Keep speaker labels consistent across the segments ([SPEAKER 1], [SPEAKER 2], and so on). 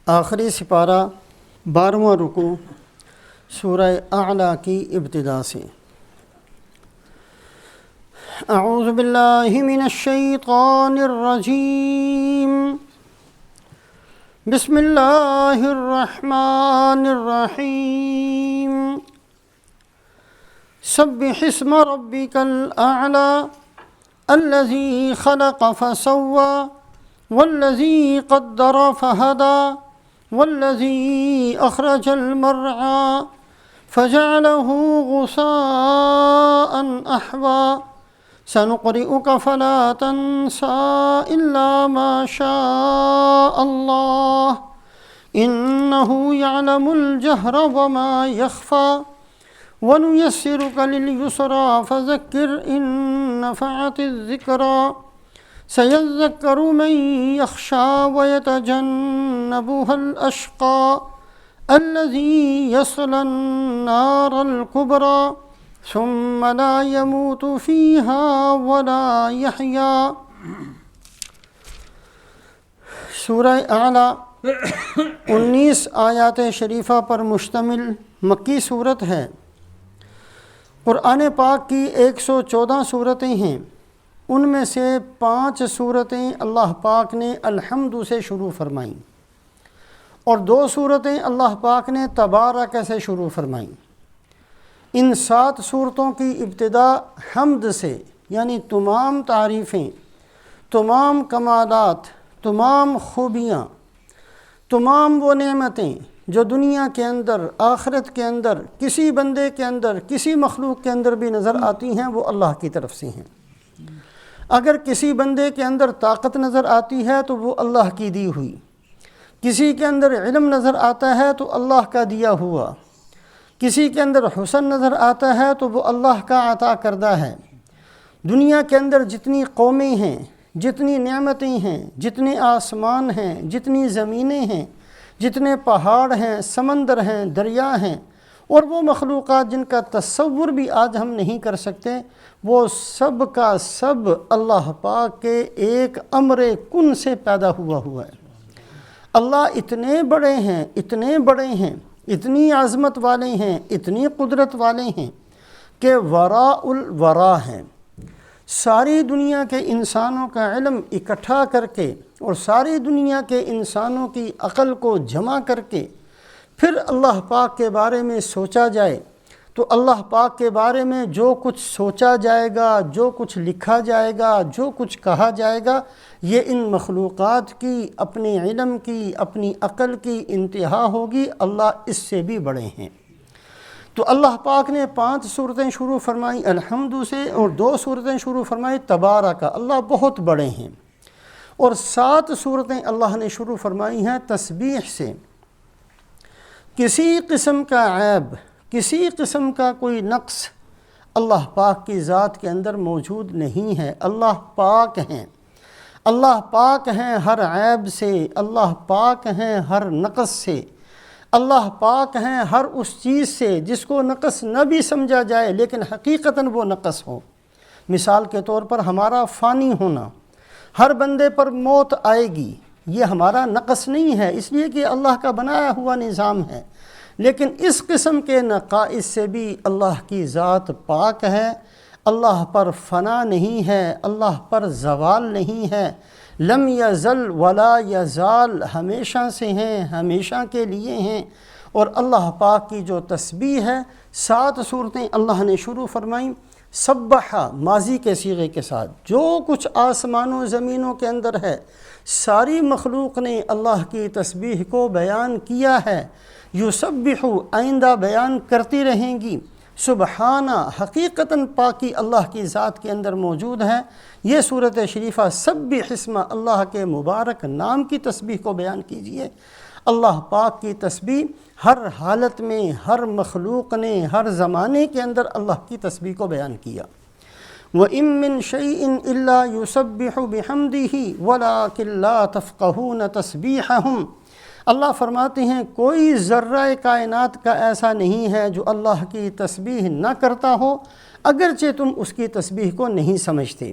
[SPEAKER 1] آخری سپارہ 12واں رکوع سورہ اعلیٰ کی ابتدا سے۔ اعوذ باللہ من الشیطان الرجیم، بسم اللہ الرحمن الرحیم، سبح اسم ربک الاعلی الذی خلق فسوى والذی قدر فہدی والذی اخرج المرعى فجعله غثاء احوى سنقرئك فلا تنسى إلا ما شاء الله إنه يعلم الجهر وما يخفى ونيسرك لليسرى فذكر إن نفعت الذكرى سيذكر من يخشى ويتجنبها الأشقى الذي يصلى النار الكبرى ثم لا يموت فيها ولا يحيا۔ سورہ اعلیٰ 19 آیات شریفہ پر مشتمل مکی صورت ہے۔ قرآن پاک کی 114 صورتیں ہیں، ان میں سے 5 صورتیں اللہ پاک نے الحمد سے شروع فرمائیں اور 2 صورتیں اللہ پاک نے تبارک سے شروع فرمائیں۔ ان 7 صورتوں کی ابتدا حمد سے، یعنی تمام تعریفیں، تمام کمالات، تمام خوبیاں، تمام وہ نعمتیں جو دنیا کے اندر، آخرت کے اندر، کسی بندے کے اندر، کسی مخلوق کے اندر بھی نظر آتی ہیں، وہ اللہ کی طرف سے ہیں۔ اگر کسی بندے کے اندر طاقت نظر آتی ہے تو وہ اللہ کی دی ہوئی، کسی کے اندر علم نظر آتا ہے تو اللہ کا دیا ہوا، کسی کے اندر حسن نظر آتا ہے تو وہ اللہ کا عطا کردہ ہے۔ دنیا کے اندر جتنی قومیں ہیں، جتنی نعمتیں ہیں، جتنے آسمان ہیں، جتنی زمینیں ہیں، جتنے پہاڑ ہیں، سمندر ہیں، دریا ہیں، اور وہ مخلوقات جن کا تصور بھی آج ہم نہیں کر سکتے، وہ سب کا سب اللہ پاک کے ایک امر کن سے پیدا ہوا ہے۔ اللہ اتنے بڑے ہیں، اتنے بڑے ہیں، اتنی عظمت والے ہیں، اتنی قدرت والے ہیں کہ وراء الورا ہیں۔ ساری دنیا کے انسانوں کا علم اکٹھا کر کے اور ساری دنیا کے انسانوں کی عقل کو جمع کر کے پھر اللہ پاک کے بارے میں سوچا جائے تو اللہ پاک کے بارے میں جو کچھ سوچا جائے گا، جو کچھ لکھا جائے گا، جو کچھ کہا جائے گا، یہ ان مخلوقات کی، اپنے علم کی، اپنی عقل کی انتہا ہوگی۔ اللہ اس سے بھی بڑے ہیں۔ تو اللہ پاک نے 5 صورتیں شروع فرمائیں الحمد سے اور 2 صورتیں شروع فرمائیں تبارک، اللہ بہت بڑے ہیں، اور 7 صورتیں اللہ نے شروع فرمائی ہیں تسبیح سے۔ کسی قسم کا عیب، کسی قسم کا کوئی نقص اللہ پاک کی ذات کے اندر موجود نہیں ہے۔ اللہ پاک ہیں، اللہ پاک ہیں ہر عیب سے، اللہ پاک ہیں ہر نقص سے، اللہ پاک ہیں ہر اس چیز سے جس کو نقص نہ بھی سمجھا جائے لیکن حقیقتاً وہ نقص ہو۔ مثال کے طور پر ہمارا فانی ہونا، ہر بندے پر موت آئے گی، یہ ہمارا نقص نہیں ہے، اس لیے کہ اللہ کا بنایا ہوا نظام ہے، لیکن اس قسم کے نقائص سے بھی اللہ کی ذات پاک ہے۔ اللہ پر فنا نہیں ہے، اللہ پر زوال نہیں ہے، لم یزل ولا یزال، ہمیشہ سے ہیں، ہمیشہ کے لیے ہیں۔ اور اللہ پاک کی جو تسبیح ہے، 7 صورتیں اللہ نے شروع فرمائیں سبح ماضی کے صیغے کے ساتھ۔ جو کچھ آسمانوں زمینوں کے اندر ہے، ساری مخلوق نے اللہ کی تسبیح کو بیان کیا ہے۔ یسبح آئندہ بیان کرتی رہیں گی۔ سبحانہ حقیقتاً پاکی اللہ کی ذات کے اندر موجود ہے۔ یہ صورت شریفہ سبح اسم اللہ کے مبارک نام کی تسبیح کو بیان کیجئے۔ اللہ پاک کی تسبیح ہر حالت میں، ہر مخلوق نے ہر زمانے کے اندر اللہ کی تسبیح کو بیان کیا۔ وَإِن مِّن شَيْءٍ إِلَّا يُسَبِّحُ بِحَمْدِهِ وَلَٰكِن لَّا تَفْقَهُونَ تَسْبِيحَهُمْ۔ اللہ فرماتے ہیں کوئی ذرہ کائنات کا ایسا نہیں ہے جو اللہ کی تسبیح نہ کرتا ہو، اگرچہ تم اس کی تسبیح کو نہیں سمجھتے۔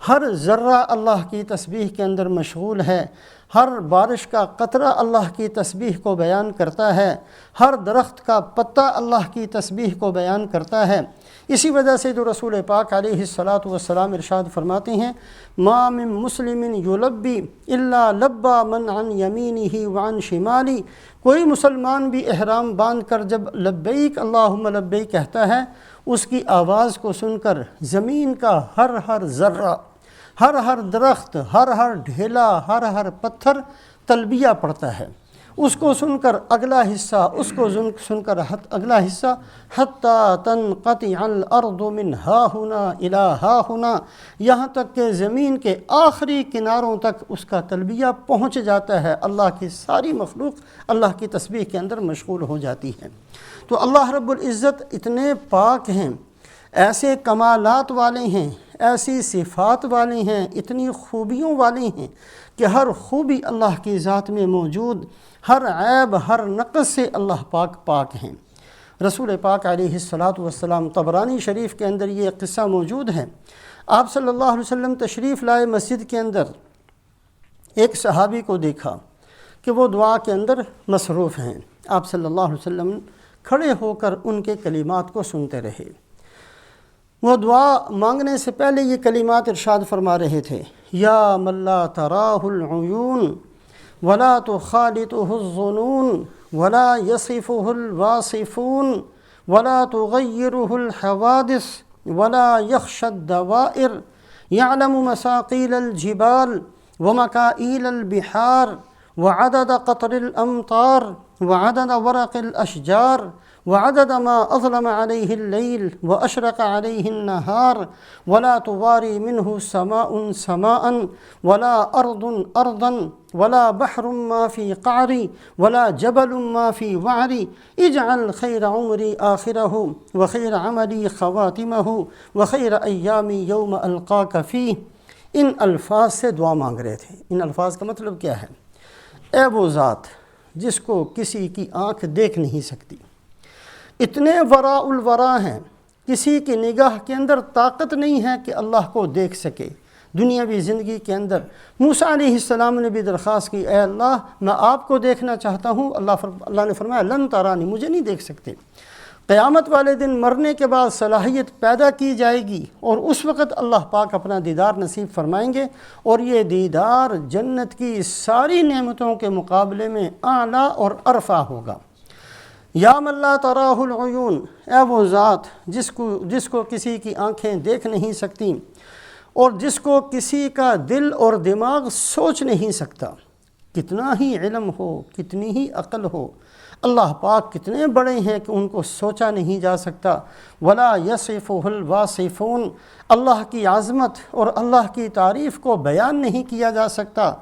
[SPEAKER 1] ہر ذرہ اللہ کی تسبیح کے اندر مشغول ہے، ہر بارش کا قطرہ اللہ کی تسبیح کو بیان کرتا ہے، ہر درخت کا پتا اللہ کی تسبیح کو بیان کرتا ہے۔ اسی وجہ سے جو رسول پاک علیہ الصلاۃ والسلام ارشاد فرماتے ہیں، ما من مسلم یلبی الا لبا من عن یمینہ وعن شمالی، کوئی مسلمان بھی احرام باندھ کر جب لبیک اللہم لبیک کہتا ہے، اس کی آواز کو سن کر زمین کا ہر ذرہ، ہر درخت، ہر ڈھیلا، ہر پتھر تلبیہ پڑھتا ہے۔ اس کو سن کر اگلا حصہ، اس کو سن کر اگلا حصہ، حتیٰ تنقطع الارض من ہا ہنا الی ہا ہنا، یہاں تک کہ زمین کے آخری کناروں تک اس کا تلبیہ پہنچ جاتا ہے۔ اللہ کی ساری مخلوق اللہ کی تسبیح کے اندر مشغول ہو جاتی ہے۔ تو اللہ رب العزت اتنے پاک ہیں، ایسے کمالات والے ہیں، ایسی صفات والے ہیں، اتنی خوبیوں والے ہیں کہ ہر خوبی اللہ کی ذات میں موجود، ہر عیب، ہر نقص سے اللہ پاک ہیں۔ رسول پاک علیہ الصلاۃ والسلام، طبرانی شریف کے اندر یہ قصہ موجود ہے۔ آپ صلی اللہ علیہ وسلم تشریف لائے مسجد کے اندر، ایک صحابی کو دیکھا کہ وہ دعا کے اندر مصروف ہیں۔ آپ صلی اللہ علیہ وسلم کھڑے ہو کر ان کے کلمات کو سنتے رہے۔ وہ دعا مانگنے سے پہلے یہ کلمات ارشاد فرما رہے تھے، یا من لا تراہ العیون ولا تخالطہ الظنون ولا یصفہ الواصفون ولا تغیرہ الحوادث ولا یخشى الدوائر، یعلم مساقیل الجبال ومکائیل البحار وعدد قطر الامطار وعدد ورق الاشجار وعدد ما اظلم علیہ اللیل واشرق علیہ النہار ولا تواری منہ سماء سماء ولا ارض ارضا ولا بحر ما فی قعری ولا جبل ما فی وعری، اجعل خیر عمری آخرہ وخیر عملی خواتمہ وخیر ایامی یوم القاک فیہ۔ ان الفاظ سے دعا مانگ رہے تھے۔ ان الفاظ کا مطلب کیا ہے؟ اے وہ ذات جس کو کسی کی آنکھ دیکھ نہیں سکتی، اتنے وراء الورا ہیں، کسی کی نگاہ کے اندر طاقت نہیں ہے کہ اللہ کو دیکھ سکے۔ دنیاوی زندگی کے اندر موسیٰ علیہ السلام نے بھی درخواست کی، اے اللہ میں آپ کو دیکھنا چاہتا ہوں۔ اللہ نے فرمایا لن ترانی، مجھے نہیں دیکھ سکتے۔ قیامت والے دن مرنے کے بعد صلاحیت پیدا کی جائے گی اور اس وقت اللہ پاک اپنا دیدار نصیب فرمائیں گے، اور یہ دیدار جنت کی ساری نعمتوں کے مقابلے میں اعلیٰ اور ارفع ہوگا۔ یا من لا تراہ العیون، اے وہ ذات جس کو کسی کی آنکھیں دیکھ نہیں سکتی اور جس کو کسی کا دل اور دماغ سوچ نہیں سکتا۔ کتنا ہی علم ہو، کتنی ہی عقل ہو، اللہ پاک کتنے بڑے ہیں کہ ان کو سوچا نہیں جا سکتا۔ ولا یصفہ الواصفون، اللہ کی عظمت اور اللہ کی تعریف کو بیان نہیں کیا جا سکتا۔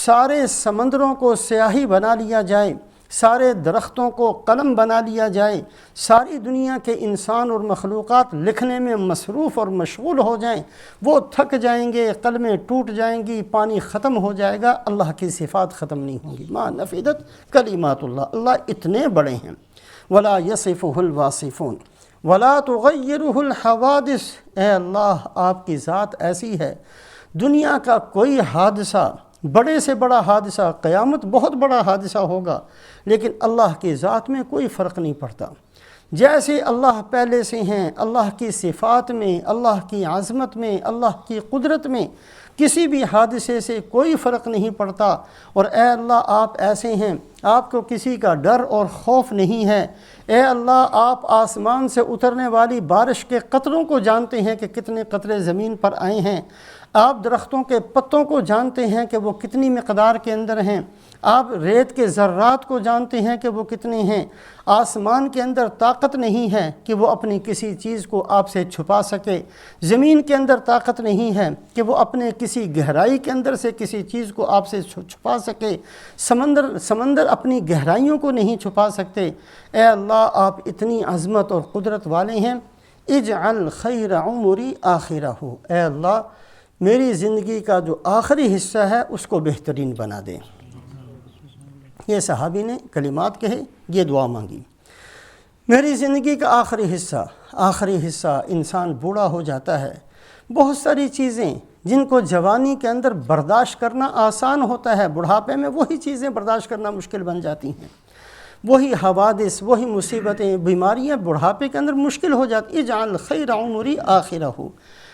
[SPEAKER 1] سارے سمندروں کو سیاہی بنا لیا جائے، سارے درختوں کو قلم بنا لیا جائے، ساری دنیا کے انسان اور مخلوقات لکھنے میں مصروف اور مشغول ہو جائیں، وہ تھک جائیں گے، قلمیں ٹوٹ جائیں گی، پانی ختم ہو جائے گا، اللہ کی صفات ختم نہیں ہوں گی۔ ما نفدت کلمات اللہ، اللہ اتنے بڑے ہیں۔ ولا یصفہ الواصفون ولا تغیرہ الحوادث، اے اللہ آپ کی ذات ایسی ہے، دنیا کا کوئی حادثہ، بڑے سے بڑا حادثہ، قیامت بہت بڑا حادثہ ہوگا، لیکن اللہ کی ذات میں کوئی فرق نہیں پڑتا۔ جیسے اللہ پہلے سے ہیں، اللہ کی صفات میں، اللہ کی عظمت میں، اللہ کی قدرت میں کسی بھی حادثے سے کوئی فرق نہیں پڑتا۔ اور اے اللہ آپ ایسے ہیں، آپ کو کسی کا ڈر اور خوف نہیں ہے۔ اے اللہ آپ آسمان سے اترنے والی بارش کے قطروں کو جانتے ہیں کہ کتنے قطرے زمین پر آئے ہیں، آپ درختوں کے پتوں کو جانتے ہیں کہ وہ کتنی مقدار کے اندر ہیں، آپ ریت کے ذرات کو جانتے ہیں کہ وہ کتنے ہیں۔ آسمان کے اندر طاقت نہیں ہے کہ وہ اپنی کسی چیز کو آپ سے چھپا سکے، زمین کے اندر طاقت نہیں ہے کہ وہ اپنے کسی گہرائی کے اندر سے کسی چیز کو آپ سے چھپا سکے، سمندر اپنی گہرائیوں کو نہیں چھپا سکتے۔ اے اللہ آپ اتنی عظمت اور قدرت والے ہیں۔ اجعل خیر عمری آخرہ، اے اللہ میری زندگی کا جو آخری حصہ ہے اس کو بہترین بنا دیں۔ یہ صحابی نے کلمات کہے، یہ دعا مانگی، میری زندگی کا آخری حصہ انسان بوڑھا ہو جاتا ہے، بہت ساری چیزیں جن کو جوانی کے اندر برداشت کرنا آسان ہوتا ہے، بڑھاپے میں وہی چیزیں برداشت کرنا مشکل بن جاتی ہیں، وہی حوادث، وہی مصیبتیں، بیماریاں بڑھاپے کے اندر مشکل ہو جاتی۔ اجعل خیر عمری آخرہ،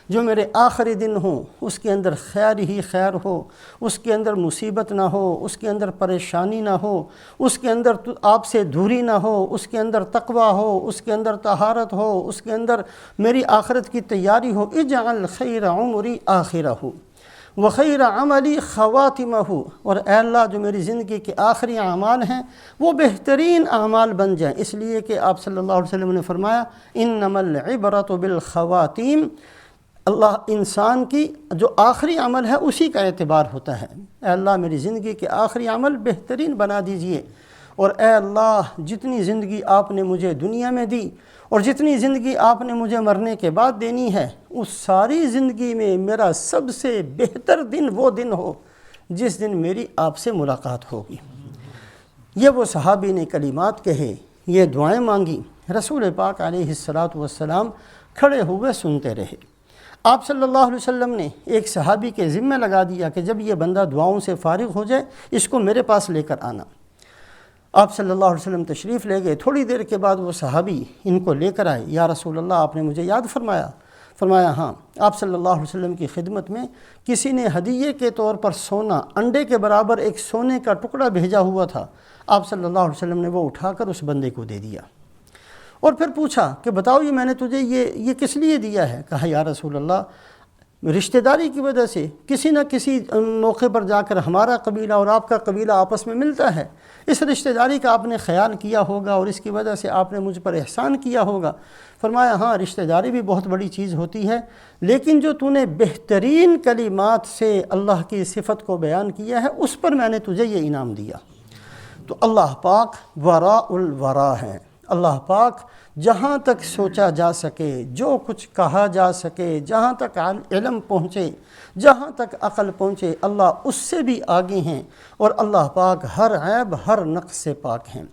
[SPEAKER 1] جو میرے آخری دن ہوں اس کے اندر خیر ہی خیر ہو، اس کے اندر مصیبت نہ ہو، اس کے اندر پریشانی نہ ہو، اس کے اندر آپ سے دوری نہ ہو، اس کے اندر تقوی ہو، اس کے اندر طہارت ہو، اس کے اندر میری آخرت کی تیاری ہو۔ اجعل خیر عمری آخرہ وخیر عملی خواتمہ، اور اے اللہ جو میری زندگی کے آخری اعمال ہیں وہ بہترین اعمال بن جائیں، اس لیے کہ آپ صلی اللہ علیہ وسلم نے فرمایا انما العبرۃ بالخواتیم، اللہ انسان کی جو آخری عمل ہے اسی کا اعتبار ہوتا ہے۔ اے اللہ میری زندگی کے آخری عمل بہترین بنا دیجئے، اور اے اللہ جتنی زندگی آپ نے مجھے دنیا میں دی اور جتنی زندگی آپ نے مجھے مرنے کے بعد دینی ہے، اس ساری زندگی میں میرا سب سے بہتر دن وہ دن ہو جس دن میری آپ سے ملاقات ہوگی۔ یہ وہ صحابی نے کلمات کہے، یہ دعائیں مانگی، رسول پاک علیہ السلام کھڑے ہوئے سنتے رہے۔ آپ صلی اللہ علیہ وسلم نے ایک صحابی کے ذمہ لگا دیا کہ جب یہ بندہ دعاؤں سے فارغ ہو جائے اس کو میرے پاس لے کر آنا۔ آپ صلی اللہ علیہ وسلم تشریف لے گئے، تھوڑی دیر کے بعد وہ صحابی ان کو لے کر آئے، یا رسول اللہ آپ نے مجھے یاد فرمایا؟ فرمایا ہاں۔ آپ صلی اللہ علیہ وسلم کی خدمت میں کسی نے ہدیے کے طور پر سونا، انڈے کے برابر ایک سونے کا ٹکڑا بھیجا ہوا تھا، آپ صلی اللہ علیہ وسلم نے وہ اٹھا کر اس بندے کو دے دیا، اور پھر پوچھا کہ بتاؤ یہ میں نے تجھے یہ کس لیے دیا ہے؟ کہا یا رسول اللہ رشتہ داری کی وجہ سے کسی نہ کسی موقع پر جا کر ہمارا قبیلہ اور آپ کا قبیلہ آپس میں ملتا ہے، اس رشتہ داری کا آپ نے خیال کیا ہوگا اور اس کی وجہ سے آپ نے مجھ پر احسان کیا ہوگا۔ فرمایا ہاں رشتہ داری بھی بہت بڑی چیز ہوتی ہے، لیکن جو تو نے بہترین کلمات سے اللہ کی صفت کو بیان کیا ہے اس پر میں نے تجھے یہ انعام دیا۔ تو اللہ پاک وراء الورا ہے، اللہ پاک جہاں تک سوچا جا سکے، جو کچھ کہا جا سکے، جہاں تک علم پہنچے، جہاں تک عقل پہنچے، اللہ اس سے بھی آگے ہیں، اور اللہ پاک ہر عیب ہر نقص سے پاک ہیں۔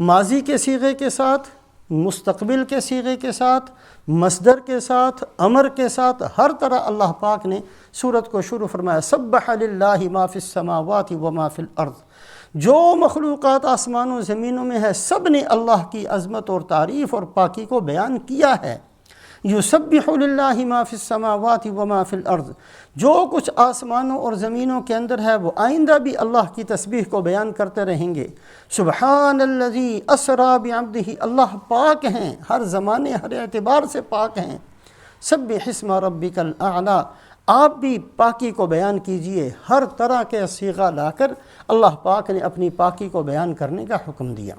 [SPEAKER 1] ماضی کے صیغے کے ساتھ، مستقبل کے صیغے کے ساتھ، مصدر کے ساتھ، امر کے ساتھ، ہر طرح اللہ پاک نے سورت کو شروع فرمایا سبح للہ ما فی السماوات وما فی الارض، جو مخلوقات آسمانوں و زمینوں میں ہے سب نے اللہ کی عظمت اور تعریف اور پاکی کو بیان کیا ہے۔ یسبح للہ ما فی السماوات وما فی الارض، جو کچھ آسمانوں اور زمینوں کے اندر ہے وہ آئندہ بھی اللہ کی تسبیح کو بیان کرتے رہیں گے۔ سبحان الذی اسری بعبدہ، اللہ پاک ہیں، ہر زمانے ہر اعتبار سے پاک ہیں۔ سبح اسم ربک الاعلی، آپ بھی پاکی کو بیان کیجئے، ہر طرح کے صیغہ لا کر اللہ پاک نے اپنی پاکی کو بیان کرنے کا حکم دیا۔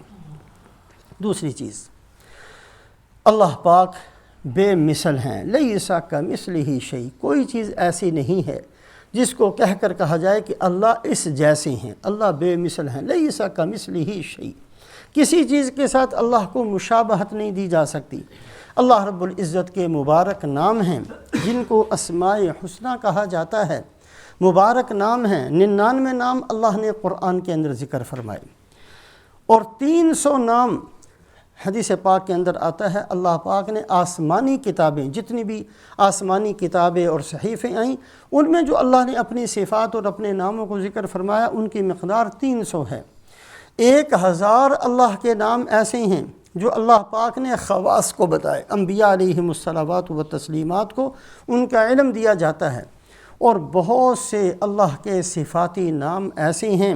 [SPEAKER 1] دوسری چیز، اللہ پاک بے مثل ہیں، لیس کمثلہ شیء، کوئی چیز ایسی نہیں ہے جس کو کہہ کر کہا جائے کہ اللہ اس جیسے ہیں، اللہ بے مثل ہیں، لیس کمثلہ شیء، کسی چیز کے ساتھ اللہ کو مشابہت نہیں دی جا سکتی۔ اللہ رب العزت کے مبارک نام ہیں جن کو اسماء حسنہ کہا جاتا ہے، مبارک نام ہیں، 99 نام اللہ نے قرآن کے اندر ذکر فرمائے، اور 300 نام حدیث پاک کے اندر آتا ہے۔ اللہ پاک نے آسمانی کتابیں، جتنی بھی آسمانی کتابیں اور صحیفیں آئیں، ان میں جو اللہ نے اپنی صفات اور اپنے ناموں کو ذکر فرمایا ان کی مقدار 300 ہے۔ 1000 اللہ کے نام ایسے ہیں جو اللہ پاک نے خواص کو بتائے، انبیاء علیہم الصلوات و تسلیمات کو ان کا علم دیا جاتا ہے، اور بہت سے اللہ کے صفاتی نام ایسے ہیں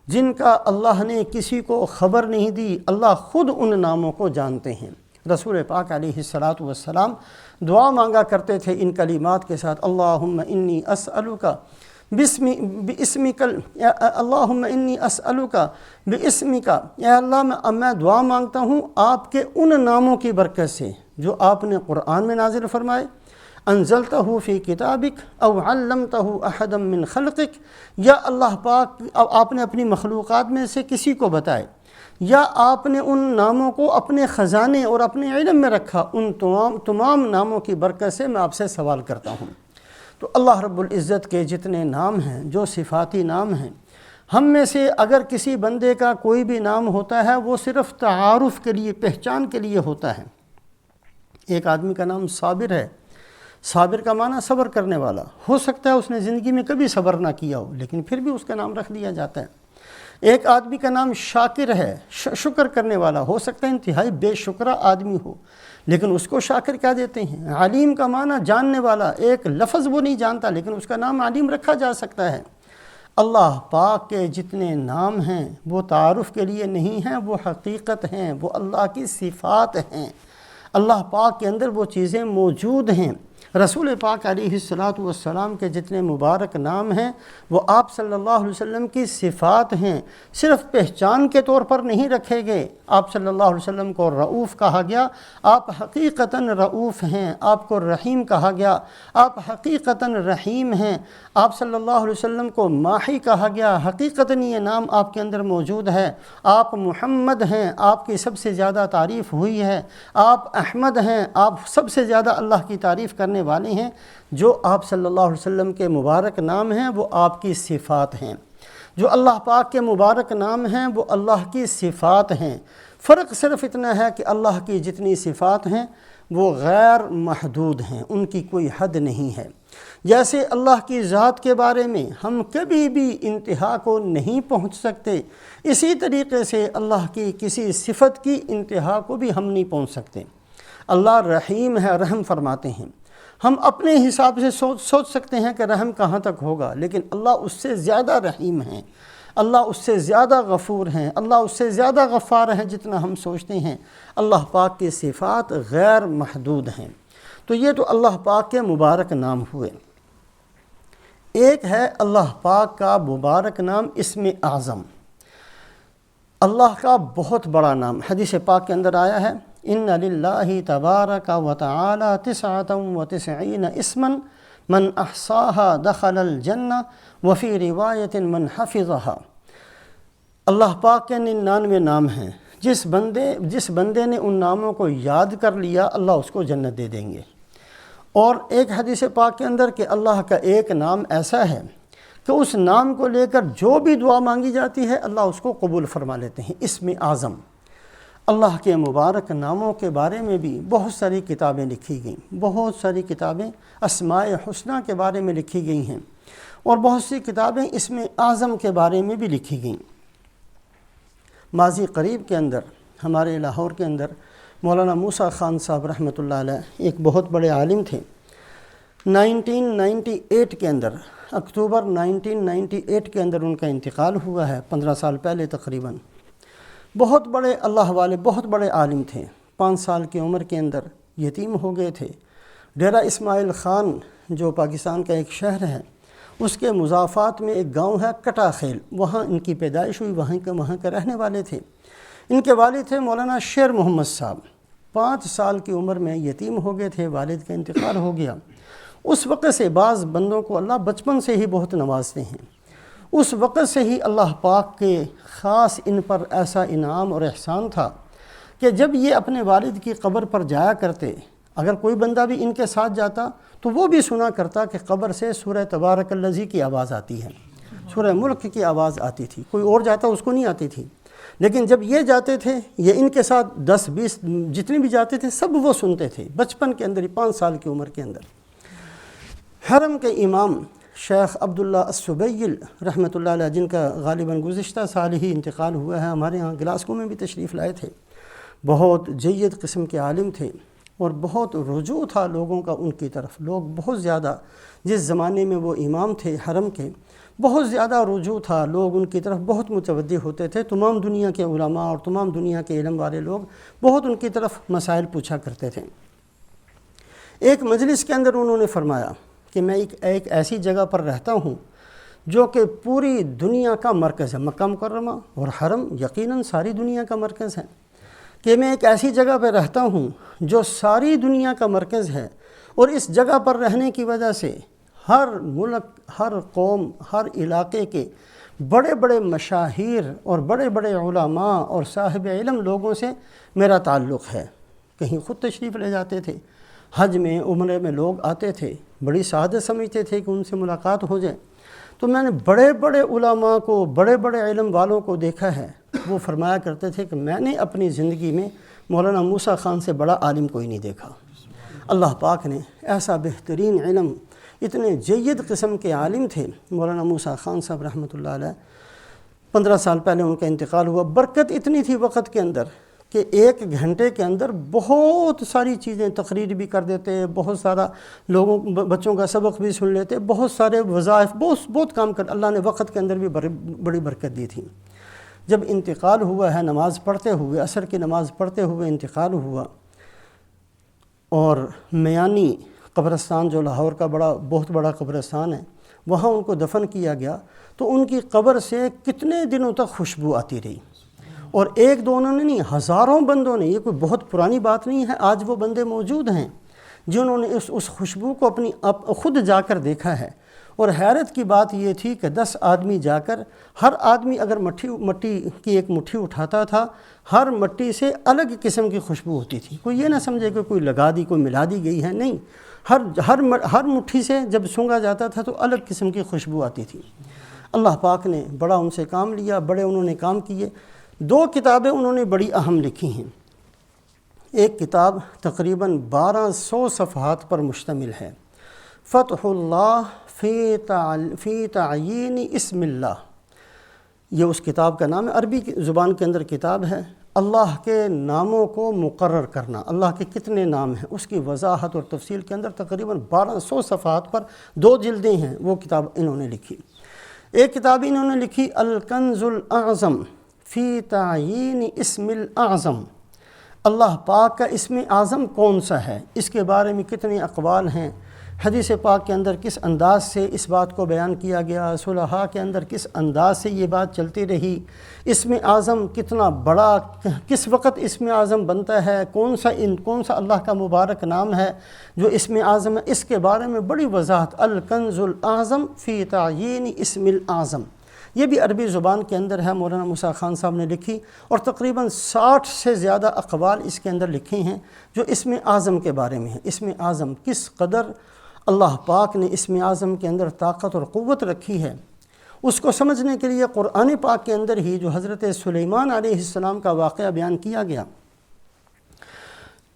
[SPEAKER 1] جن کا اللہ نے کسی کو خبر نہیں دی، اللہ خود ان ناموں کو جانتے ہیں۔ رسول پاک علیہ السلام دعا مانگا کرتے تھے ان کلمات کے ساتھ، اللہم انی اسألک باسمک، اللہم انی اسألک باسمک، اے اللہ میں دعا مانگتا ہوں آپ کے ان ناموں کی برکت سے جو آپ نے قرآن میں نازل فرمائے، انزلتہ فی کتابک او علمتہ احدا من خلقک، یا اللہ پاک آپ نے اپنی مخلوقات میں سے کسی کو بتائے، یا آپ نے ان ناموں کو اپنے خزانے اور اپنے علم میں رکھا، ان تمام ناموں کی برکت سے میں آپ سے سوال کرتا ہوں۔ تو اللہ رب العزت کے جتنے نام ہیں، جو صفاتی نام ہیں، ہم میں سے اگر کسی بندے کا کوئی بھی نام ہوتا ہے وہ صرف تعارف کے لیے، پہچان کے لیے ہوتا ہے۔ ایک آدمی کا نام صابر ہے، صابر کا معنی صبر کرنے والا، ہو سکتا ہے اس نے زندگی میں کبھی صبر نہ کیا ہو لیکن پھر بھی اس کا نام رکھ دیا جاتا ہے۔ ایک آدمی کا نام شاکر ہے، شکر کرنے والا، ہو سکتا ہے انتہائی بے شکرہ آدمی ہو لیکن اس کو شاکر کیا دیتے ہیں۔ علیم کا معنی جاننے والا، ایک لفظ وہ نہیں جانتا لیکن اس کا نام علیم رکھا جا سکتا ہے۔ اللہ پاک کے جتنے نام ہیں وہ تعارف کے لیے نہیں ہیں، وہ حقیقت ہیں، وہ اللہ کی صفات ہیں۔ اللہ پاک کے اندر وہ چیزیں موجود ہیں۔ رسول پاک علیہ السلام کے جتنے مبارک نام ہیں وہ آپ صلی اللہ علیہ وسلم کی صفات ہیں، صرف پہچان کے طور پر نہیں رکھے گئے۔ آپ صلی اللہ علیہ وسلم کو رؤوف کہا گیا، آپ حقیقتاً رؤوف ہیں۔ آپ کو رحیم کہا گیا، آپ حقیقتاً رحیم ہیں۔ آپ صلی اللہ علیہ وسلم کو ماحی کہا گیا، حقیقتاً یہ نام آپ کے اندر موجود ہے۔ آپ محمد ہیں، آپ کی سب سے زیادہ تعریف ہوئی ہے۔ آپ احمد ہیں، آپ سب سے زیادہ اللہ کی تعریف کرنے والے ہیں۔ جو آپ صلی اللہ علیہ وسلم کے مبارک نام ہیں وہ آپ کی صفات ہیں، جو اللہ پاک کے مبارک نام ہیں وہ اللہ کی صفات ہیں۔ فرق صرف اتنا ہے کہ اللہ کی جتنی صفات ہیں وہ غیر محدود ہیں، ان کی کوئی حد نہیں ہے۔ جیسے اللہ کی ذات کے بارے میں ہم کبھی بھی انتہا کو نہیں پہنچ سکتے، اسی طریقے سے اللہ کی کسی صفت کی انتہا کو بھی ہم نہیں پہنچ سکتے۔ اللہ رحیم ہے، رحم فرماتے ہیں۔ ہم اپنے حساب سے سوچ سکتے ہیں کہ رحم کہاں تک ہوگا، لیکن اللہ اس سے زیادہ رحیم ہیں، اللہ اس سے زیادہ غفور ہیں، اللہ اس سے زیادہ غفار ہیں جتنا ہم سوچتے ہیں۔ اللہ پاک کی صفات غیر محدود ہیں۔ تو یہ تو اللہ پاک کے مبارک نام ہوئے۔ ایک ہے اللہ پاک کا مبارک نام اسم اعظم، اللہ کا بہت بڑا نام۔ حدیث پاک کے اندر آیا ہے ان للہ تبارک و تعالی 99 اسما من احصاها دخل الجنہ وفی روایت من حفظها۔ اللہ پاک کے 99 نام ہیں، جس بندے نے ان ناموں کو یاد کر لیا اللہ اس کو جنت دے دیں گے۔ اور ایک حدیث پاک کے اندر کہ اللہ کا ایک نام ایسا ہے کہ اس نام کو لے کر جو بھی دعا مانگی جاتی ہے اللہ اس کو قبول فرما لیتے ہیں۔ اسم اعظم، اللہ کے مبارک ناموں کے بارے میں بھی بہت ساری کتابیں لکھی گئیں، بہت ساری کتابیں اسماء حسنہ کے بارے میں لکھی گئی ہیں، اور بہت سی کتابیں اسم اعظم کے بارے میں بھی لکھی گئیں۔ ماضی قریب کے اندر ہمارے لاہور کے اندر مولانا موسیٰ خان صاحب رحمۃ اللہ علیہ ایک بہت بڑے عالم تھے۔ 1998 کے اندر، اکتوبر 1998 کے اندر ان کا انتقال ہوا ہے، 15 سال پہلے تقریباً۔ بہت بڑے اللہ والے، بہت بڑے عالم تھے۔ 5 سال کی عمر کے اندر یتیم ہو گئے تھے۔ ڈیرہ اسماعیل خان جو پاکستان کا ایک شہر ہے، اس کے مضافات میں ایک گاؤں ہے کٹا خیل، وہاں ان کی پیدائش ہوئی، وہاں کے رہنے والے تھے۔ ان کے والد تھے مولانا شیر محمد صاحب۔ 5 سال کی عمر میں یتیم ہو گئے تھے، والد کا انتقال ہو گیا۔ اس وقت سے بعض بندوں کو اللہ بچپن سے ہی بہت نوازتے ہیں، اس وقت سے ہی اللہ پاک کے خاص ان پر ایسا انعام اور احسان تھا کہ جب یہ اپنے والد کی قبر پر جایا کرتے، اگر کوئی بندہ بھی ان کے ساتھ جاتا تو وہ بھی سنا کرتا کہ قبر سے سورہ تبارک الذی کی آواز آتی ہے، سورہ ملک کی آواز آتی تھی۔ کوئی اور جاتا اس کو نہیں آتی تھی، لیکن جب یہ جاتے تھے، یہ ان کے ساتھ 10-20 جتنے بھی جاتے تھے سب وہ سنتے تھے بچپن کے اندر ہی، 5 سال کی عمر کے اندر۔ حرم کے امام شیخ عبداللہ السبیل رحمۃ اللہ علیہ، جن کا غالباً گزشتہ سال ہی انتقال ہوا ہے، ہمارے ہاں گلاسکو میں بھی تشریف لائے تھے۔ بہت جید قسم کے عالم تھے اور بہت رجوع تھا لوگوں کا ان کی طرف۔ لوگ بہت زیادہ، جس زمانے میں وہ امام تھے حرم کے، بہت زیادہ رجوع تھا، لوگ ان کی طرف بہت متوجہ ہوتے تھے۔ تمام دنیا کے علماء اور تمام دنیا کے علم والے لوگ بہت ان کی طرف مسائل پوچھا کرتے تھے۔ ایک مجلس کے اندر انہوں نے فرمایا کہ میں ایک ایسی جگہ پر رہتا ہوں جو کہ پوری دنیا کا مرکز ہے، مکہ مکرمہ اور حرم یقیناً ساری دنیا کا مرکز ہے، کہ میں ایک ایسی جگہ پہ رہتا ہوں جو ساری دنیا کا مرکز ہے، اور اس جگہ پر رہنے کی وجہ سے ہر ملک، ہر قوم، ہر علاقے کے بڑے بڑے مشاہیر اور بڑے بڑے علماء اور صاحب علم لوگوں سے میرا تعلق ہے۔ کہیں خود تشریف لے جاتے تھے، حج میں، عمرے میں لوگ آتے تھے، بڑی سعادت سمجھتے تھے کہ ان سے ملاقات ہو جائے۔ تو میں نے بڑے بڑے علماء کو، بڑے بڑے علم والوں کو دیکھا ہے، وہ فرمایا کرتے تھے کہ میں نے اپنی زندگی میں مولانا موسیٰ خان سے بڑا عالم کوئی نہیں دیکھا۔ اللہ پاک نے ایسا بہترین علم، اتنے جید قسم کے عالم تھے مولانا موسیٰ خان صاحب رحمۃ اللہ علیہ، 15 سال پہلے ان کا انتقال ہوا۔ برکت اتنی تھی وقت کے اندر کہ 1 گھنٹے کے اندر بہت ساری چیزیں تقریر بھی کر دیتے، بہت سارا لوگوں بچوں کا سبق بھی سن لیتے، بہت سارے وظائف، بہت کام کر، اللہ نے وقت کے اندر بھی بڑی برکت دی تھی۔ جب انتقال ہوا ہے، نماز پڑھتے ہوئے، عصر کی نماز پڑھتے ہوئے انتقال ہوا، اور میانی قبرستان جو لاہور کا بہت بڑا قبرستان ہے، وہاں ان کو دفن کیا گیا، تو ان کی قبر سے کتنے دنوں تک خوشبو آتی رہی، اور 1-2 نے نہیں، ہزاروں بندوں نے، یہ کوئی بہت پرانی بات نہیں ہے، آج وہ بندے موجود ہیں جنہوں نے اس خوشبو کو خود جا کر دیکھا ہے۔ اور حیرت کی بات یہ تھی کہ 10 آدمی جا کر، ہر آدمی اگر مٹی کی ایک مٹھی اٹھاتا تھا، ہر مٹی سے الگ قسم کی خوشبو ہوتی تھی۔ کوئی یہ نہ سمجھے کہ کوئی لگا دی، کوئی ملا دی گئی ہے، نہیں، ہر مٹھی سے جب سونگا جاتا تھا تو الگ قسم کی خوشبو آتی تھی۔ اللہ پاک نے بڑا ان سے کام لیا، بڑے انہوں نے کام کیے۔ 2 کتابیں انہوں نے بڑی اہم لکھی ہیں۔ ایک کتاب تقریباً 1200 صفحات پر مشتمل ہے، فتح اللہ فی تعیین اسم اللہ، یہ اس کتاب کا نام ہے، عربی زبان کے اندر کتاب ہے، اللہ کے ناموں کو مقرر کرنا، اللہ کے کتنے نام ہیں اس کی وضاحت اور تفصیل کے اندر تقریباً 1200 صفحات پر 2 جلدیں ہیں، وہ کتاب انہوں نے لکھی۔ ایک کتاب انہوں نے لکھی الکنز الاعظم فی تعیین اسم الاعظم، اللہ پاک کا اسم اعظم کون سا ہے، اس کے بارے میں کتنے اقوال ہیں، حدیث پاک کے اندر کس انداز سے اس بات کو بیان کیا گیا، صلحاء کے اندر کس انداز سے یہ بات چلتی رہی، اسم اعظم کتنا بڑا، کس وقت اسم اعظم بنتا ہے، کون سا اللہ کا مبارک نام ہے جو اسم اعظم ہے، اس کے بارے میں بڑی وضاحت، الکنز الاعظم فی تعیین اسم الاعظم، یہ بھی عربی زبان کے اندر ہے، مولانا موسیٰ خان صاحب نے لکھی، اور تقریباً 60 سے زیادہ اقوال اس کے اندر لکھے ہیں جو اسم اعظم کے بارے میں ہیں۔ اسم اعظم کس قدر اللہ پاک نے اسم اعظم کے اندر طاقت اور قوت رکھی ہے، اس کو سمجھنے کے لیے قرآن پاک کے اندر ہی جو حضرت سلیمان علیہ السلام کا واقعہ بیان کیا گیا،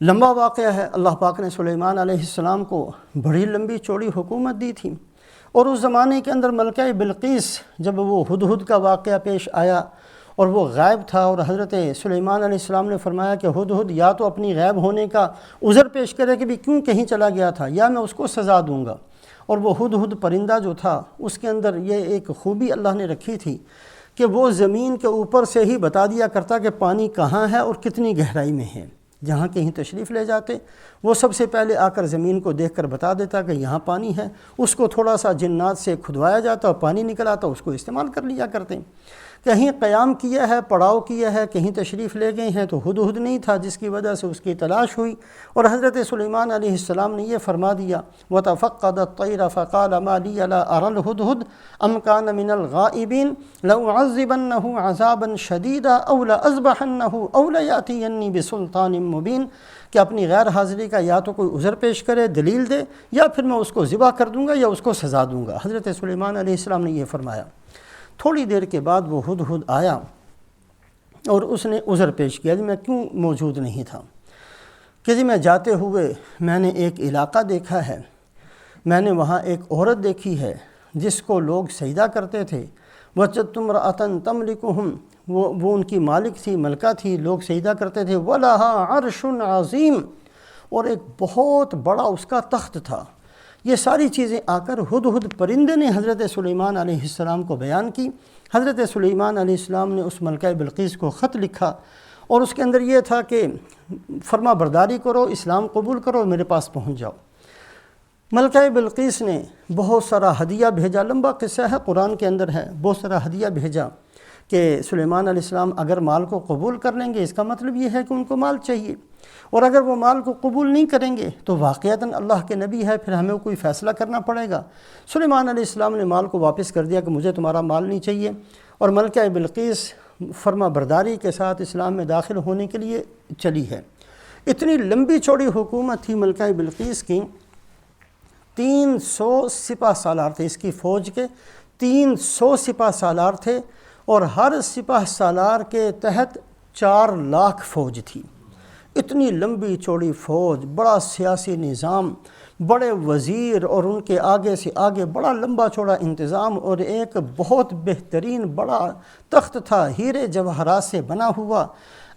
[SPEAKER 1] لمبا واقعہ ہے۔ اللہ پاک نے سلیمان علیہ السلام کو بڑی لمبی چوڑی حکومت دی تھی، اور اس زمانے کے اندر ملکہ بلقیس جب وہ ہدہد کا واقعہ پیش آیا اور وہ غائب تھا، اور حضرت سلیمان علیہ السلام نے فرمایا کہ ہدہد یا تو اپنی غائب ہونے کا عذر پیش کرے کہ بھی کیوں کہیں چلا گیا تھا، یا میں اس کو سزا دوں گا۔ اور وہ ہدہد پرندہ جو تھا، اس کے اندر یہ ایک خوبی اللہ نے رکھی تھی کہ وہ زمین کے اوپر سے ہی بتا دیا کرتا کہ پانی کہاں ہے اور کتنی گہرائی میں ہے۔ جہاں کہیں تشریف لے جاتے، وہ سب سے پہلے آ کر زمین کو دیکھ کر بتا دیتا کہ یہاں پانی ہے، اس کو تھوڑا سا جنات سے کھدوایا جاتا اور پانی نکل آتا، اس کو استعمال کر لیا کرتے۔ کہیں قیام کیا ہے، پڑاؤ کیا ہے، کہیں تشریف لے گئے ہیں تو ہدہد نہیں تھا، جس کی وجہ سے اس کی تلاش ہوئی، اور حضرت سلیمان علیہ السلام نے یہ فرما دیا وَتَفَقَّدَ الطَّيْرَ فَقَالَ مَا لِيَ لَا أَرَى الْهُدْهُدَ أَمْ كَانَ مِنَ الْغَائِبِينَ لَأُعَذِّبَنَّهُ عَذَابًا شَدِيدًا أَوْ لَأَذْبَحَنَّهُ أَوْ لَيَأْتِيَنِّي بِسُلْطَانٍ مُبِينٍ، کہ اپنی غیر حاضری کا یا تو کوئی عذر پیش کرے، دلیل دے، یا پھر میں اس کو ذبح کر دوں گا یا اس کو سزا دوں گا۔ حضرت سلیمان علیہ السلام نے یہ فرمایا۔ تھوڑی دیر کے بعد وہ ہدہد آیا اور اس نے عذر پیش کیا، میں کیوں موجود نہیں تھا، کہ جی میں جاتے ہوئے میں نے ایک علاقہ دیکھا ہے، میں نے وہاں ایک عورت دیکھی ہے جس کو لوگ سجدہ کرتے تھے، وَجَدْتُ امْرَأَةً تَمْلِكُهُمْ، وہ ان کی مالک تھی، ملکہ تھی، لوگ سجدہ کرتے تھے، وَلَهَا عَرْشٌ عَظِيمٌ، اور ایک بہت بڑا اس کا تخت تھا۔ یہ ساری چیزیں آ کر ہدہد پرندے نے حضرت سلیمان علیہ السلام کو بیان کی۔ حضرت سلیمان علیہ السلام نے اس ملکہ بلقیس کو خط لکھا، اور اس کے اندر یہ تھا کہ فرما برداری کرو، اسلام قبول کرو، میرے پاس پہنچ جاؤ۔ ملکہ بلقیس نے بہت سارا ہدیہ بھیجا، لمبا قصہ ہے، قرآن کے اندر ہے، بہت سارا ہدیہ بھیجا کہ سلیمان علیہ السلام اگر مال کو قبول کر لیں گے، اس کا مطلب یہ ہے کہ ان کو مال چاہیے، اور اگر وہ مال کو قبول نہیں کریں گے تو واقعتاً اللہ کے نبی ہے، پھر ہمیں کوئی فیصلہ کرنا پڑے گا۔ سلیمان علیہ السلام نے مال کو واپس کر دیا کہ مجھے تمہارا مال نہیں چاہیے، اور ملکہ بلقیس فرما برداری کے ساتھ اسلام میں داخل ہونے کے لیے چلی ہے۔ اتنی لمبی چوڑی حکومت تھی ملکہ بلقیس کی، 300 سپہ سالار تھے، اس کی فوج کے 300 سپہ سالار تھے، اور ہر سپہ سالار کے تحت 4 لاکھ فوج تھی۔ اتنی لمبی چوڑی فوج، بڑا سیاسی نظام، بڑے وزیر اور ان کے آگے سے آگے بڑا لمبا چوڑا انتظام، اور ایک بہت بہترین بڑا تخت تھا ہیرے جواہرات سے بنا ہوا،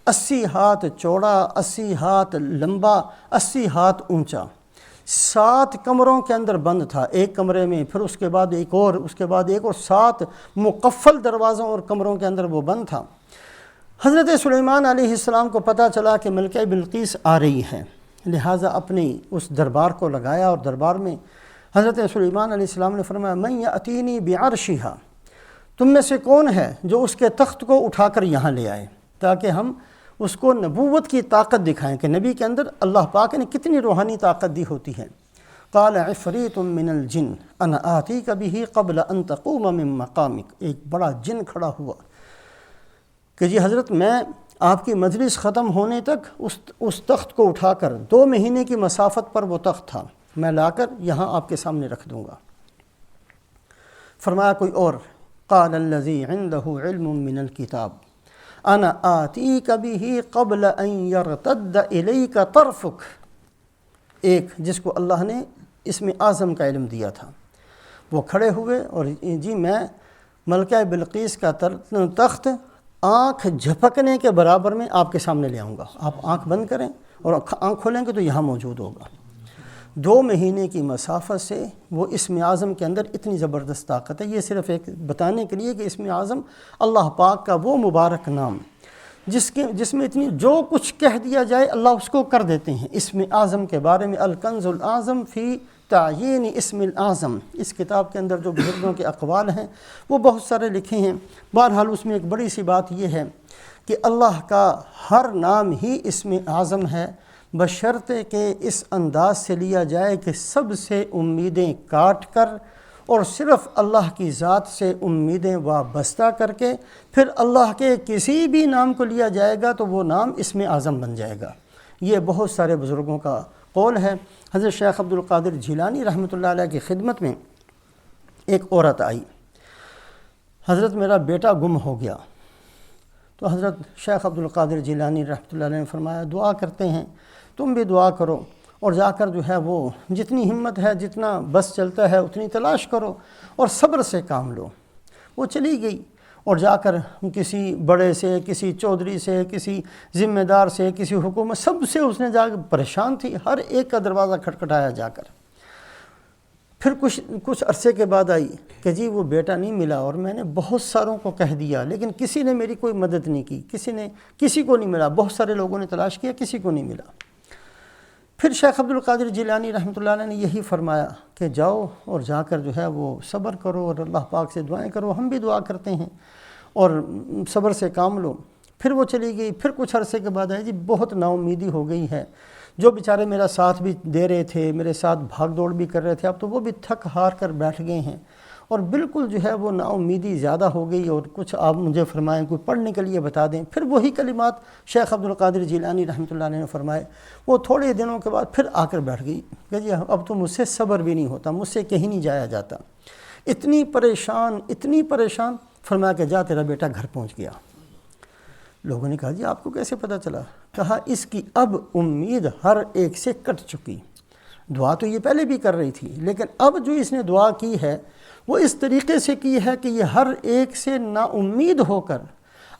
[SPEAKER 1] 80 ہاتھ چوڑا، 80 ہاتھ لمبا، 80 ہاتھ اونچا، 7 کمروں کے اندر بند تھا، ایک کمرے میں، پھر اس کے بعد ایک اور، اس کے بعد ایک اور، 7 مقفل دروازوں اور کمروں کے اندر وہ بند تھا۔ حضرت سلیمان علیہ السلام کو پتہ چلا کہ ملکہ بلقیس آ رہی ہے، لہٰذا اپنی اس دربار کو لگایا، اور دربار میں حضرت سلیمان علیہ السلام نے فرمایا من یأتینی بعرشہا، تم میں سے کون ہے جو اس کے تخت کو اٹھا کر یہاں لے آئے، تاکہ ہم اس کو نبوت کی طاقت دکھائیں کہ نبی کے اندر اللہ پاک نے کتنی روحانی طاقت دی ہوتی ہے۔ قال عفریت من الجن انا آتیک بہ قبل ان تقوم من مقامک، ایک بڑا جن کھڑا ہوا کہ جی حضرت میں آپ کی مجلس ختم ہونے تک اس تخت کو اٹھا کر 2 مہینے کی مسافت پر وہ تخت تھا، میں لا کر یہاں آپ کے سامنے رکھ دوں گا۔ فرمایا کوئی اور، قال الذی عندہ علم من الکتاب انا آتیک بہ قبل ان یرتد الیک طرفک، ایک جس کو اللہ نے اسم اعظم کا علم دیا تھا، وہ کھڑے ہوئے اور جی میں ملکہ بلقیس کا تخت آنکھ جھپکنے کے برابر میں آپ کے سامنے لے آؤں گا، آپ آنکھ بند کریں اور آنکھ کھولیں گے تو یہاں موجود ہوگا۔ 2 مہینے کی مسافت سے وہ اسم اعظم کے اندر اتنی زبردست طاقت ہے۔ یہ صرف ایک بتانے کے لیے کہ اسم اعظم اللہ پاک کا وہ مبارک نام جس میں اتنی جو کچھ کہہ دیا جائے اللہ اس کو کر دیتے ہیں۔ اسم اعظم کے بارے میں الکنز الاعظم فی تعیین اسم الاعظم، اس کتاب کے اندر جو بزرگوں کے اقوال ہیں وہ بہت سارے لکھے ہیں۔ بہرحال اس میں ایک بڑی سی بات یہ ہے کہ اللہ کا ہر نام ہی اسم اعظم ہے، بشرطے کہ اس انداز سے لیا جائے کہ سب سے امیدیں کاٹ کر اور صرف اللہ کی ذات سے امیدیں وابستہ کر کے پھر اللہ کے کسی بھی نام کو لیا جائے گا تو وہ نام اسم اعظم بن جائے گا۔ یہ بہت سارے بزرگوں کا قول ہے۔ حضرت شیخ عبد القادر جیلانی رحمۃ اللہ علیہ کی خدمت میں ایک عورت آئی، حضرت میرا بیٹا گم ہو گیا، تو حضرت شیخ عبد القادر جیلانی رحمۃ اللہ علیہ نے فرمایا دعا کرتے ہیں، تم بھی دعا کرو اور جا کر جو ہے وہ جتنی ہمت ہے، جتنا بس چلتا ہے اتنی تلاش کرو اور صبر سے کام لو۔ وہ چلی گئی اور جا کر کسی بڑے سے، کسی چودھری سے، کسی ذمہ دار سے، کسی حکومت، سب سے اس نے جا کر پریشان تھی، ہر ایک کا دروازہ کھٹکھٹایا جا کر۔ پھر کچھ عرصے کے بعد آئی کہ جی وہ بیٹا نہیں ملا اور میں نے بہت ساروں کو کہہ دیا لیکن کسی نے میری کوئی مدد نہیں کی، کسی کو نہیں ملا، بہت سارے لوگوں نے تلاش کیا، کسی کو نہیں ملا۔ پھر شیخ عبد القادر جیلانی رحمۃ اللہ علیہ نے یہی فرمایا کہ جاؤ اور جا کر جو ہے وہ صبر کرو اور اللہ پاک سے دعائیں کرو، ہم بھی دعا کرتے ہیں، اور صبر سے کام لو۔ پھر وہ چلی گئی، پھر کچھ عرصے کے بعد آئی جی بہت نا امیدی ہو گئی ہے، جو بیچارے میرا ساتھ بھی دے رہے تھے، میرے ساتھ بھاگ دوڑ بھی کر رہے تھے، اب تو وہ بھی تھک ہار کر بیٹھ گئے ہیں اور بالکل جو ہے وہ نا امیدی زیادہ ہو گئی، اور کچھ آپ مجھے فرمائیں، کوئی پڑھنے کے لیے بتا دیں۔ پھر وہی کلمات شیخ عبد القادر جیلانی رحمۃ اللہ علیہ نے فرمائے۔ وہ تھوڑے دنوں کے بعد پھر آ کر بیٹھ گئی کہ جی اب تو مجھ سے صبر بھی نہیں ہوتا، مجھ سے کہیں نہیں جایا جاتا، اتنی پریشان۔ فرمایا کہ جا تیرا بیٹا گھر پہنچ گیا۔ لوگوں نے کہا جی آپ کو کیسے پتہ چلا؟ کہا اس کی اب امید ہر ایک سے کٹ چکی، دعا تو یہ پہلے بھی کر رہی تھی لیکن اب جو اس نے دعا کی ہے وہ اس طریقے سے کی ہے کہ یہ ہر ایک سے نا امید ہو کر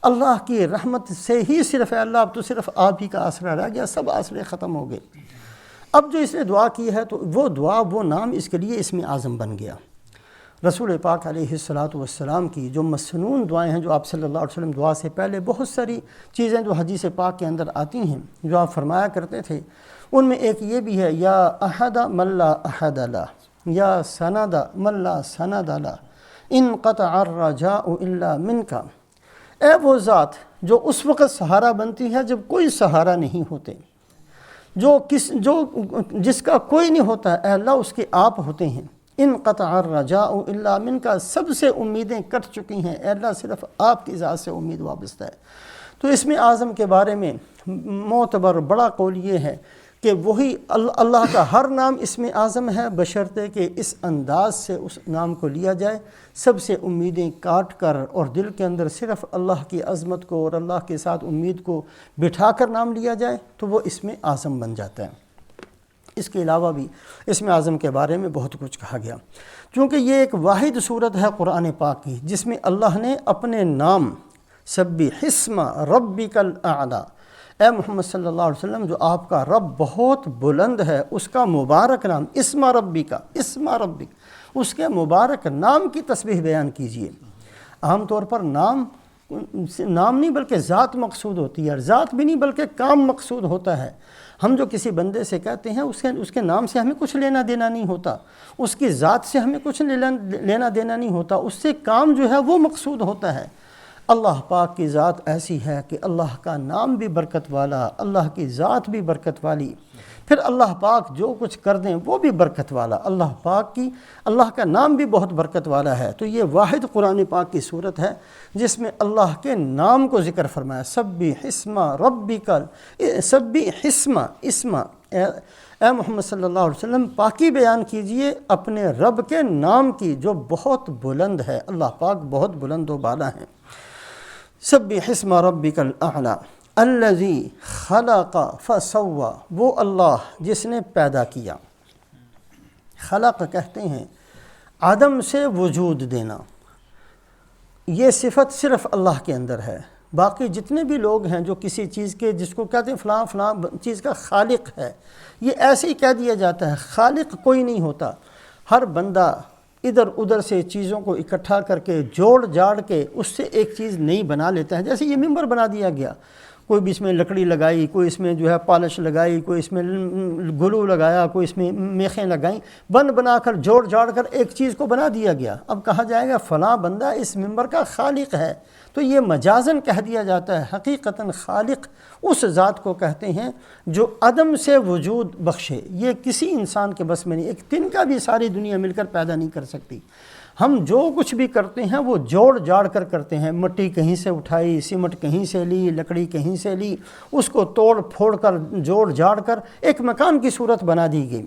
[SPEAKER 1] اللہ کی رحمت سے ہی صرف اللہ، اب تو صرف آپ ہی کا آسرا رہ گیا، سب آسرے ختم ہو گئے۔ اب جو اس نے دعا کی ہے تو وہ دعا، وہ نام اس کے لیے اسم اعظم بن گیا۔ رسول پاک علیہ السلام کی جو مسنون دعائیں ہیں، جو آپ صلی اللہ علیہ وسلم دعا سے پہلے بہت ساری چیزیں جو حدیث پاک کے اندر آتی ہیں جو آپ فرمایا کرتے تھے، ان میں ایک یہ بھی ہے یا احد من لا احد له، یا سند من لا سند له، انقطع الرجاء الا منک، اے وہ ذات جو اس وقت سہارا بنتی ہے جب کوئی سہارا نہیں ہوتے، جو جس کا کوئی نہیں ہوتا، اے اللہ اس کے آپ ہوتے ہیں۔ انقطع الرجاء الا منک، سب سے امیدیں کٹ چکی ہیں، اے اللہ صرف آپ کی ذات سے امید وابستہ ہے۔ تو اسم اعظم کے بارے میں معتبر بڑا قول یہ ہے کہ وہی اللہ کا ہر نام اسم اعظم ہے، بشرطے کہ اس انداز سے اس نام کو لیا جائے، سب سے امیدیں کاٹ کر اور دل کے اندر صرف اللہ کی عظمت کو اور اللہ کے ساتھ امید کو بٹھا کر نام لیا جائے تو وہ اسم اعظم بن جاتا ہے۔ اس کے علاوہ بھی اسم اعظم کے بارے میں بہت کچھ کہا گیا، چونکہ یہ ایک واحد صورت ہے قرآن پاک کی جس میں اللہ نے اپنے نام سبح اسم ربک الاعلی، اے محمد صلی اللہ علیہ وسلم جو آپ کا رب بہت بلند ہے، اس کا مبارک نام اسم ربک، اسم ربک، اس کے مبارک نام کی تسبیح بیان کیجئے۔ عام طور پر نام نہیں بلکہ ذات مقصود ہوتی ہے، اور ذات بھی نہیں بلکہ کام مقصود ہوتا ہے۔ ہم جو کسی بندے سے کہتے ہیں اس کے نام سے ہمیں کچھ لینا دینا نہیں ہوتا، اس کی ذات سے ہمیں کچھ لینا دینا نہیں ہوتا، اس سے کام جو ہے وہ مقصود ہوتا ہے۔ اللہ پاک کی ذات ایسی ہے کہ اللہ کا نام بھی برکت والا، اللہ کی ذات بھی برکت والی، پھر اللہ پاک جو کچھ کر دیں وہ بھی برکت والا، اللہ کا نام بھی بہت برکت والا ہے۔ تو یہ واحد قرآن پاک کی صورت ہے جس میں اللہ کے نام کو ذکر فرمایا، سبح اسم ربک، سبح اسم، اے محمد صلی اللہ علیہ وسلم پاکی بیان کیجئے اپنے رب کے نام کی جو بہت بلند ہے، اللہ پاک بہت بلند و بالا ہیں۔ سبح اسم ربک الاعلی الذی خلق فسوی، وہ اللہ جس نے پیدا کیا۔ خلق کہتے ہیں عدم سے وجود دینا، یہ صفت صرف اللہ کے اندر ہے۔ باقی جتنے بھی لوگ ہیں جو کسی چیز کے جس کو کہتے ہیں فلاں فلاں چیز کا خالق ہے، یہ ایسے ہی کہہ دیا جاتا ہے، خالق کوئی نہیں ہوتا۔ ہر بندہ ادھر ادھر سے چیزوں کو اکٹھا کر کے جوڑ جاڑ کے اس سے ایک چیز نئی بنا لیتا ہے۔ جیسے یہ ممبر بنا دیا گیا، کوئی بھی اس میں لکڑی لگائی، کوئی اس میں جو ہے پالش لگائی، کوئی اس میں گلو لگایا، کوئی اس میں میخیں لگائیں، بنا کر جوڑ جاڑ کر ایک چیز کو بنا دیا گیا۔ اب کہا جائے گا فلاں بندہ اس ممبر کا خالق ہے، تو یہ مجازن کہہ دیا جاتا ہے۔ حقیقتاً خالق اس ذات کو کہتے ہیں جو عدم سے وجود بخشے۔ یہ کسی انسان کے بس میں نہیں، ایک تن کا بھی ساری دنیا مل کر پیدا نہیں کر سکتی۔ ہم جو کچھ بھی کرتے ہیں وہ جوڑ جاڑ کر کرتے ہیں، مٹی کہیں سے اٹھائی، سیمنٹ کہیں سے لی، لکڑی کہیں سے لی، اس کو توڑ پھوڑ کر جوڑ جاڑ کر ایک مکان کی صورت بنا دی گئی۔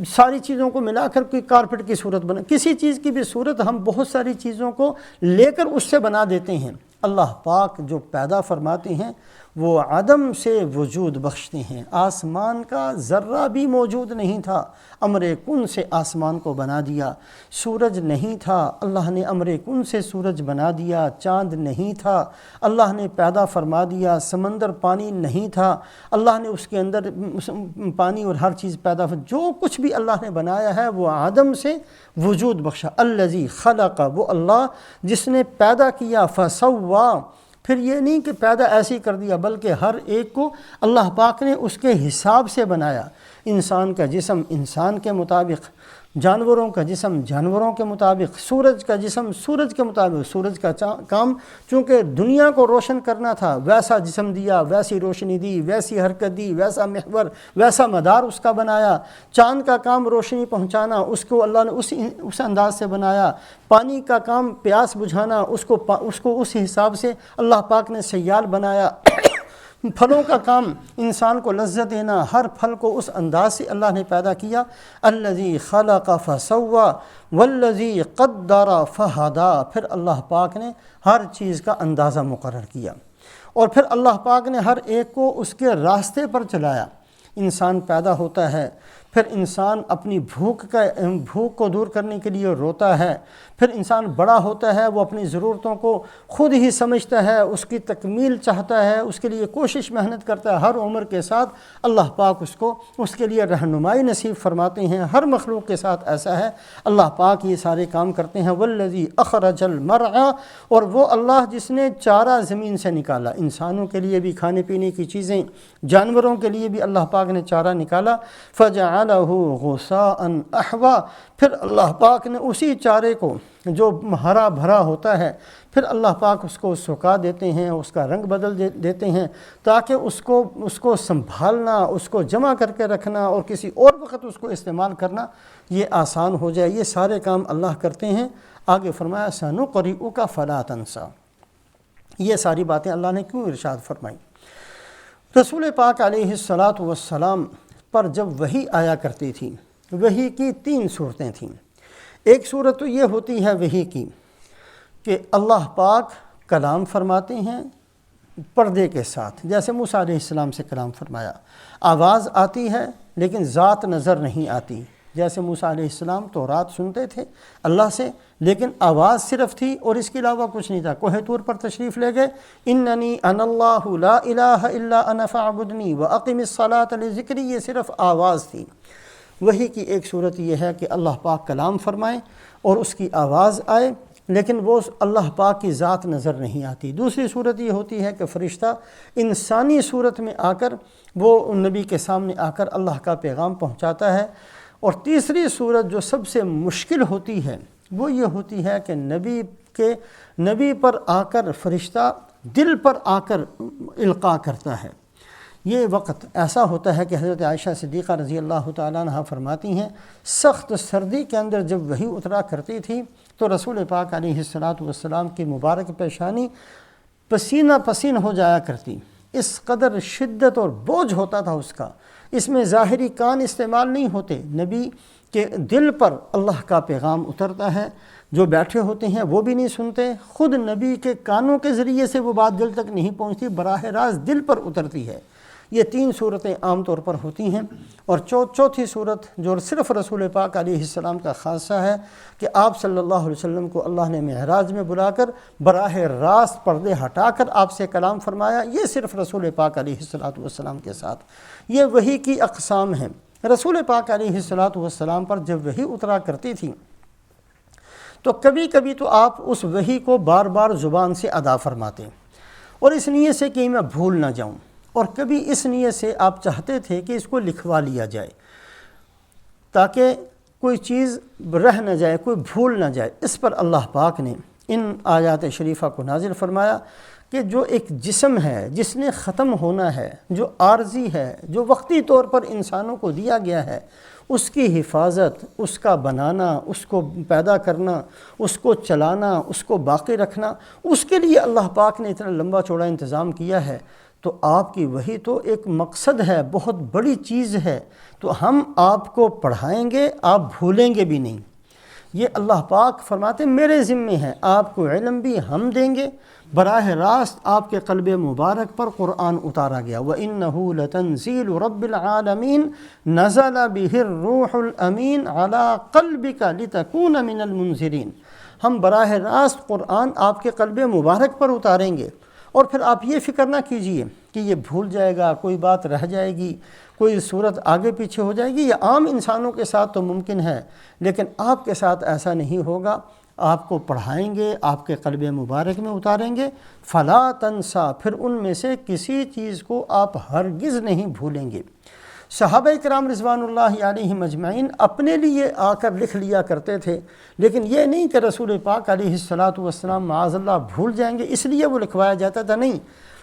[SPEAKER 1] ساری چیزوں کو ملا کر کوئی کارپٹ کی صورت بنا، کسی چیز کی بھی صورت ہم بہت ساری چیزوں کو لے کر اس سے بنا دیتے ہیں۔ اللہ پاک جو پیدا فرماتے ہیں وہ عدم سے وجود بخشتے ہیں۔ آسمان کا ذرہ بھی موجود نہیں تھا، امر کن سے آسمان کو بنا دیا۔ سورج نہیں تھا، اللہ نے امر کن سے سورج بنا دیا۔ چاند نہیں تھا، اللہ نے پیدا فرما دیا۔ سمندر پانی نہیں تھا، اللہ نے اس کے اندر پانی اور ہر چیز پیدا جو کچھ بھی اللہ نے بنایا ہے وہ عدم سے وجود بخشا۔ الذی خلق، وہ اللہ جس نے پیدا کیا، فسوی، پھر یہ نہیں کہ پیدا ایسے ہی کر دیا بلکہ ہر ایک کو اللہ پاک نے اس کے حساب سے بنایا۔ انسان کا جسم انسان کے مطابق، جانوروں کا جسم جانوروں کے مطابق، سورج کا جسم سورج کے مطابق۔ سورج کا کام چونکہ دنیا کو روشن کرنا تھا، ویسا جسم دیا، ویسی روشنی دی، ویسی حرکت دی، ویسا محور، ویسا مدار اس کا بنایا۔ چاند کا کام روشنی پہنچانا، اس کو اللہ نے اس انداز سے بنایا۔ پانی کا کام پیاس بجھانا، اس کو اس حساب سے اللہ پاک نے سیال بنایا۔ پھلوں کا کام انسان کو لذت دینا، ہر پھل کو اس انداز سے اللہ نے پیدا کیا۔ الذی خلق فسوی والذی قدر فہدی، پھر اللہ پاک نے ہر چیز کا اندازہ مقرر کیا اور پھر اللہ پاک نے ہر ایک کو اس کے راستے پر چلایا۔ انسان پیدا ہوتا ہے، پھر انسان اپنی بھوک کو دور کرنے کے لیے روتا ہے، پھر انسان بڑا ہوتا ہے، وہ اپنی ضرورتوں کو خود ہی سمجھتا ہے، اس کی تکمیل چاہتا ہے، اس کے لیے کوشش محنت کرتا ہے۔ ہر عمر کے ساتھ اللہ پاک اس کے لیے رہنمائی نصیب فرماتے ہیں۔ ہر مخلوق کے ساتھ ایسا ہے، اللہ پاک یہ سارے کام کرتے ہیں۔ والذی اخرج المرعى، اور وہ اللہ جس نے چارہ زمین سے نکالا، انسانوں کے لیے بھی کھانے پینے کی چیزیں، جانوروں کے لیے بھی اللہ پاک نے چارہ نکالا۔ فجعلہ غثاء احوا، پھر اللہ پاک نے اسی چارے کو جو ہرا بھرا ہوتا ہے پھر اللہ پاک اس کو سکا دیتے ہیں، اس کا رنگ بدل دیتے ہیں تاکہ اس کو سنبھالنا، اس کو جمع کر کے رکھنا اور کسی اور وقت اس کو استعمال کرنا یہ آسان ہو جائے۔ یہ سارے کام اللہ کرتے ہیں۔ آگے فرمایا سنقرئک فلا تنسیٰ، یہ ساری باتیں اللہ نے کیوں ارشاد فرمائی؟ رسول پاک علیہ الصلاۃ والسلام پر جب وحی آیا کرتی تھی، وحی کی 3 صورتیں تھیں۔ ایک صورت تو یہ ہوتی ہے وحی کی کہ اللہ پاک کلام فرماتے ہیں پردے کے ساتھ، جیسے موسیٰ علیہ السلام سے کلام فرمایا، آواز آتی ہے لیکن ذات نظر نہیں آتی، جیسے موسیٰ علیہ السلام تورات سنتے تھے اللہ سے لیکن آواز صرف تھی اور اس کے علاوہ کچھ نہیں تھا۔ کوہ طور پر تشریف لے گئے، اننی انا اللہ لا الہ الا انا فاعبدنی واقم الصلاۃ لذکری، یہ صرف آواز تھی۔ وحی کی ایک صورت یہ ہے کہ اللہ پاک کلام فرمائے اور اس کی آواز آئے لیکن وہ اللہ پاک کی ذات نظر نہیں آتی۔ دوسری صورت یہ ہوتی ہے کہ فرشتہ انسانی صورت میں آ کر وہ نبی کے سامنے آ کر اللہ کا پیغام پہنچاتا ہے۔ اور تیسری صورت جو سب سے مشکل ہوتی ہے وہ یہ ہوتی ہے کہ نبی پر آ کر فرشتہ دل پر آ کر القاء کرتا ہے۔ یہ وقت ایسا ہوتا ہے کہ حضرت عائشہ صدیقہ رضی اللہ تعالیٰ عنہ فرماتی ہیں، سخت سردی کے اندر جب وحی اترا کرتی تھی تو رسول پاک علیہ الصلاۃ والسلام کی مبارک پیشانی پسینہ پسین ہو جایا کرتی، اس قدر شدت اور بوجھ ہوتا تھا اس کا۔ اس میں ظاہری کان استعمال نہیں ہوتے، نبی کے دل پر اللہ کا پیغام اترتا ہے، جو بیٹھے ہوتے ہیں وہ بھی نہیں سنتے، خود نبی کے کانوں کے ذریعے سے وہ بات دل تک نہیں پہنچتی، براہ راست دل پر اترتی ہے۔ یہ 3 صورتیں عام طور پر ہوتی ہیں۔ اور چوتھی صورت جو صرف رسول پاک علیہ السلام کا خاصہ ہے کہ آپ صلی اللہ علیہ وسلم کو اللہ نے معراج میں بلا کر براہ راست پردے ہٹا کر آپ سے کلام فرمایا، یہ صرف رسول پاک علیہ السلام کے ساتھ۔ یہ وحی کی اقسام ہیں۔ رسول پاک علیہ السلام پر جب وحی اترا کرتی تھی تو کبھی کبھی تو آپ اس وحی کو بار بار زبان سے ادا فرماتے اور اس نیت سے کہ میں بھول نہ جاؤں، اور کبھی اس نیت سے آپ چاہتے تھے کہ اس کو لکھوا لیا جائے تاکہ کوئی چیز رہ نہ جائے، کوئی بھول نہ جائے۔ اس پر اللہ پاک نے ان آیات شریفہ کو نازل فرمایا کہ جو ایک جسم ہے جس نے ختم ہونا ہے، جو عارضی ہے، جو وقتی طور پر انسانوں کو دیا گیا ہے، اس کی حفاظت، اس کا بنانا، اس کو پیدا کرنا، اس کو چلانا، اس کو باقی رکھنا، اس کے لیے اللہ پاک نے اتنا لمبا چوڑا انتظام کیا ہے۔ تو آپ کی وحی تو ایک مقصد ہے، بہت بڑی چیز ہے، تو ہم آپ کو پڑھائیں گے، آپ بھولیں گے بھی نہیں۔ یہ اللہ پاک فرماتے میرے ذمے ہے، آپ کو علم بھی ہم دیں گے۔ براہ راست آپ کے قلب مبارک پر قرآن اتارا گیا، وَإِنَّهُ لَتَنزِيلُ رَبِّ الْعَالَمِينَ نَزَلَ بِهِ الرُّوحُ الْأَمِينُ عَلَىٰ قَلْبِكَ لِتَكُونَ مِنَ الْمُنذِرِينَ۔ ہم براہ راست قرآن آپ کے قلب مبارک پر اتاریں گے، اور پھر آپ یہ فکر نہ کیجئے کہ یہ بھول جائے گا، کوئی بات رہ جائے گی، کوئی صورت آگے پیچھے ہو جائے گی۔ یہ عام انسانوں کے ساتھ تو ممکن ہے لیکن آپ کے ساتھ ایسا نہیں ہوگا۔ آپ کو پڑھائیں گے، آپ کے قلب مبارک میں اتاریں گے، فلا تنسا، پھر ان میں سے کسی چیز کو آپ ہرگز نہیں بھولیں گے۔ صحابہ کرام رضوان اللہ علیہم اجمعین اپنے لیے آ کر لکھ لیا کرتے تھے، لیکن یہ نہیں کہ رسول پاک علیہ السلام معاذ اللہ بھول جائیں گے اس لیے وہ لکھوایا جاتا تھا، نہیں،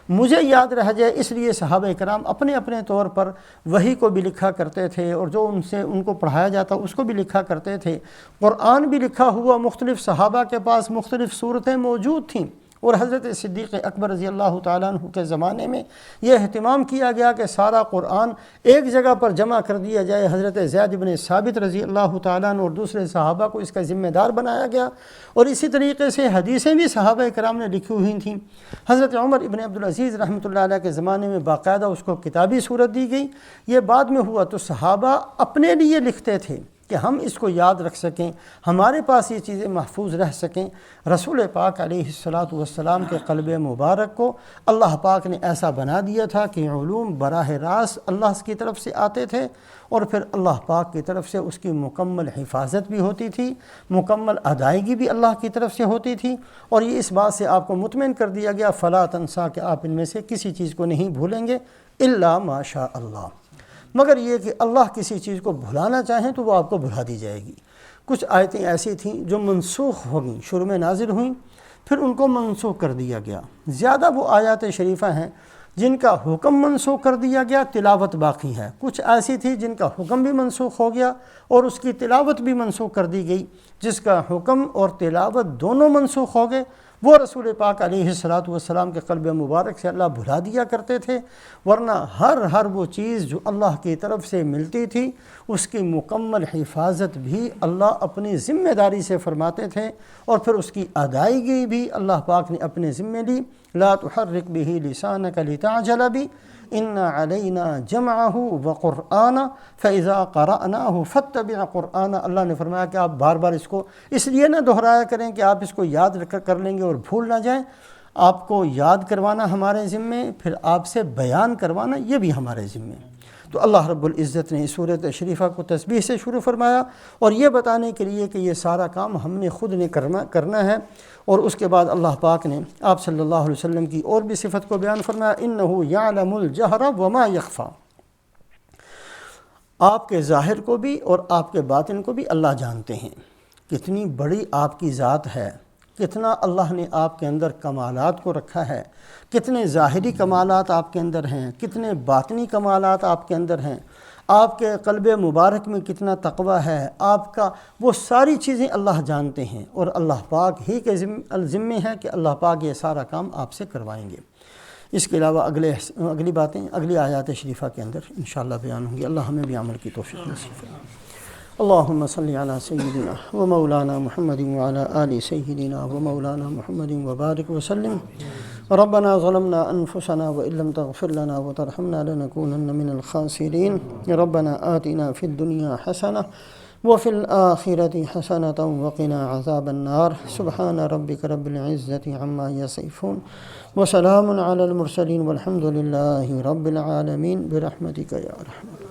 [SPEAKER 1] مجھے یاد رہ جائے اس لیے صحابہ کرام اپنے اپنے طور پر وحی کو بھی لکھا کرتے تھے، اور جو ان کو پڑھایا جاتا اس کو بھی لکھا کرتے تھے۔ قرآن بھی لکھا ہوا مختلف صحابہ کے پاس مختلف صورتیں موجود تھیں، اور حضرت صدیق اکبر رضی اللہ تعالیٰ عنہ کے زمانے میں یہ اہتمام کیا گیا کہ سارا قرآن ایک جگہ پر جمع کر دیا جائے۔ حضرت زید بن ثابت رضی اللہ تعالیٰ عنہ اور دوسرے صحابہ کو اس کا ذمہ دار بنایا گیا، اور اسی طریقے سے حدیثیں بھی صحابہ کرام نے لکھی ہوئی تھیں۔ حضرت عمر ابن عبدالعزیز رحمۃ اللہ علیہ کے زمانے میں باقاعدہ اس کو کتابی صورت دی گئی۔ یہ بعد میں ہوا تو صحابہ اپنے لیے لکھتے تھے کہ ہم اس کو یاد رکھ سکیں، ہمارے پاس یہ چیزیں محفوظ رہ سکیں۔ رسول پاک علیہ السلام کے قلب مبارک کو اللہ پاک نے ایسا بنا دیا تھا کہ علوم براہ راست اللہ کی طرف سے آتے تھے، اور پھر اللہ پاک کی طرف سے اس کی مکمل حفاظت بھی ہوتی تھی، مکمل ادائیگی بھی اللہ کی طرف سے ہوتی تھی، اور یہ اس بات سے آپ کو مطمئن کر دیا گیا فلا تنسا کہ آپ ان میں سے کسی چیز کو نہیں بھولیں گے الا ما شاء اللہ، مگر یہ کہ اللہ کسی چیز کو بھلانا چاہیں تو وہ آپ کو بھلا دی جائے گی۔ کچھ آیتیں ایسی تھیں جو منسوخ ہو گئیں، شروع میں نازل ہوئیں پھر ان کو منسوخ کر دیا گیا۔ زیادہ وہ آیات شریفہ ہیں جن کا حکم منسوخ کر دیا گیا، تلاوت باقی ہے۔ کچھ ایسی تھی جن کا حکم بھی منسوخ ہو گیا اور اس کی تلاوت بھی منسوخ کر دی گئی، جس کا حکم اور تلاوت دونوں منسوخ ہو گئے، وہ رسول پاک علیہ الصلاۃ والسلام کے قلب مبارک سے اللہ بھلا دیا کرتے تھے، ورنہ ہر وہ چیز جو اللہ کی طرف سے ملتی تھی اس کی مکمل حفاظت بھی اللہ اپنی ذمہ داری سے فرماتے تھے، اور پھر اس کی ادائیگی بھی اللہ پاک نے اپنے ذمہ لی۔ لا تحرک بہ لسانک لتعجل بہ ان علینا جمعہ وقرآنہ فاذا قرأناہ فاتبع قرآنہ۔ اللہ نے فرمایا کہ آپ بار بار اس کو اس لیے نہ دہرایا کریں کہ آپ اس کو یاد کر لیں گے اور بھول نہ جائیں، آپ کو یاد کروانا ہمارے ذمے، پھر آپ سے بیان کروانا یہ بھی ہمارے ذمے۔ تو اللہ رب العزت نے اس سورۃ شریفہ کو تسبیح سے شروع فرمایا، اور یہ بتانے کے لیے کہ یہ سارا کام ہم نے خود نے کرنا ہے، اور اس کے بعد اللہ پاک نے آپ صلی اللہ علیہ وسلم کی اور بھی صفت کو بیان فرمایا، انہ یعلم الجہر وما یخفی۔ آپ کے ظاہر کو بھی اور آپ کے باطن کو بھی اللہ جانتے ہیں۔ کتنی بڑی آپ کی ذات ہے، کتنا اللہ نے آپ کے اندر کمالات کو رکھا ہے، کتنے ظاہری کمالات آپ کے اندر ہیں، کتنے باطنی کمالات آپ کے اندر ہیں، آپ کے قلب مبارک میں کتنا تقوی ہے، آپ کا وہ ساری چیزیں اللہ جانتے ہیں، اور اللہ پاک ہی کے ذمے ہے کہ اللہ پاک یہ سارا کام آپ سے کروائیں گے۔ اس کے علاوہ اگلی باتیں اگلی آیات شریفہ کے اندر انشاءاللہ بیان ہوں گی۔ اللہ ہمیں بھی عمل کی توفیق نصیب فرمائے۔ اللہم صلی علی سیدنا و مولانا محمد وعلی آل سیدنا و مولانا محمد وبارک وسلم۔ ربنا ظلمنا انفسنا وان لم تغفر لنا وترحمنا لنكونن من الخاسرین۔ ربنا آتنا فی الدنیا حسنہ وفی الآخرة حسنة وقنا عذاب النار۔ سبحان ربک رب العزة عما یصفون وسلام علی المرسلین والحمد للہ رب العالمین برحمتک یا ارحم۔